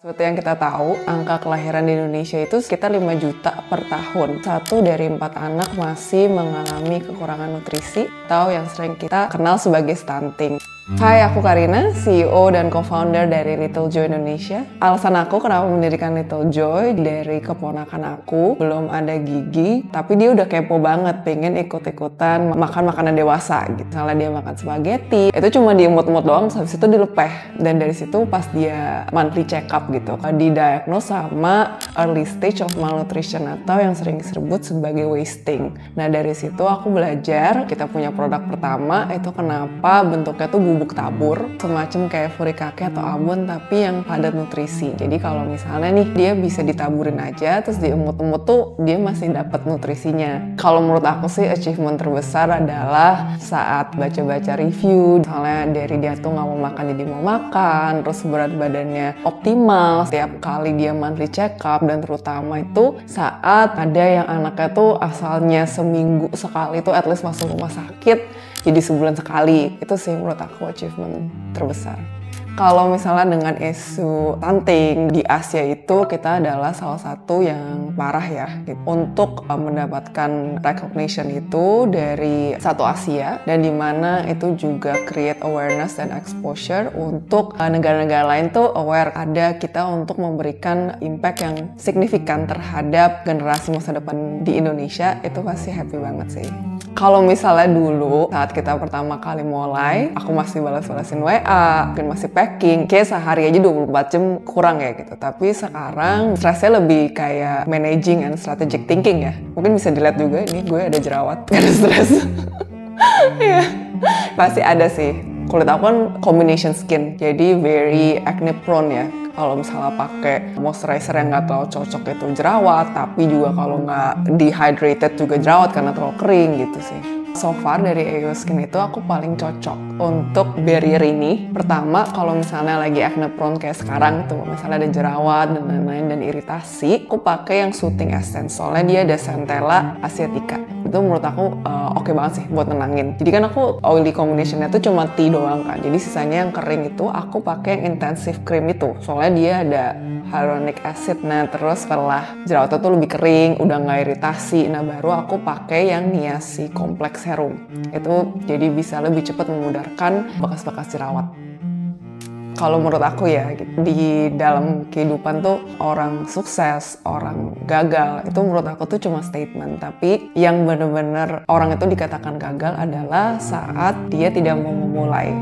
Seperti yang kita tahu, angka kelahiran di Indonesia itu sekitar 5 juta per tahun. 1 dari 4 anak masih mengalami kekurangan nutrisi atau yang sering kita kenal sebagai stunting. Hai, aku Karina, CEO dan co-founder dari Little Joy Indonesia. Alasan aku kenapa mendirikan Little Joy, dari keponakan aku belum ada gigi, tapi dia udah kepo banget pengen ikut-ikutan makan makanan dewasa gitu. Misalnya dia makan spaghetti, itu cuma diemut-emut doang, habis itu dilepeh. Dan dari situ pas dia monthly check up gitu, didiagnose sama early stage of malnutrition atau yang sering disebut sebagai wasting. Nah dari situ aku belajar, kita punya produk pertama itu kenapa bentuknya tuh bubuk tabur, semacam kayak furikake atau abon tapi yang padat nutrisi. Jadi kalau misalnya nih dia bisa ditaburin aja terus diemut-emut tuh dia masih dapat nutrisinya. Kalau menurut aku sih achievement terbesar adalah saat baca-baca review, misalnya dari dia tuh nggak mau makan jadi mau makan, terus berat badannya optimal setiap kali dia monthly check up, dan terutama itu saat ada yang anaknya tuh asalnya seminggu sekali tuh at least masuk rumah sakit jadi sebulan sekali. Itu sih menurut aku achievement terbesar. Kalau misalnya dengan isu stunting di Asia itu kita adalah salah satu yang parah ya gitu. Untuk mendapatkan recognition itu dari satu Asia, dan dimana itu juga create awareness dan exposure untuk negara-negara lain tuh aware ada kita untuk memberikan impact yang signifikan terhadap generasi masa depan di Indonesia. Itu pasti happy banget sih. Kalau misalnya dulu saat kita pertama kali mulai, aku masih balas-balasin WA, mungkin masih packing, kayak sehari aja 24 jam kurang ya gitu. Tapi sekarang stresnya lebih kayak managing and strategic thinking ya. Mungkin bisa dilihat juga ini gue ada jerawat, gak ada stres. Ya, pasti ada sih. Kulit aku kan combination skin, jadi very acne prone ya. Kalau misalnya pakai moisturizer yang nggak terlalu cocok itu jerawat, tapi juga kalau nggak dehydrated juga jerawat karena terlalu kering gitu sih. So far dari AO Skin itu aku paling cocok untuk barrier ini. Pertama, kalau misalnya lagi acne prone kayak sekarang tuh, misalnya ada jerawat dan lain-lain dan iritasi, aku pakai yang soothing essence. Soalnya dia ada Centella asiatica. Itu menurut aku oke banget sih buat nenangin. Jadi kan aku oily combinationnya tuh cuma tea doang kan. Jadi sisanya yang kering itu aku pakai yang intensive cream itu. Soalnya dia ada hyaluronic acid. Nah terus setelah jerawatnya tuh lebih kering, udah nggak iritasi. Nah baru aku pakai yang Niazi Complex Serum. Itu jadi bisa lebih cepat memudarkan bekas-bekas jerawat. Kalau menurut aku ya, di dalam kehidupan tuh orang sukses, orang gagal, itu menurut aku tuh cuma statement. Tapi yang benar-benar orang itu dikatakan gagal adalah saat dia tidak mau memulai.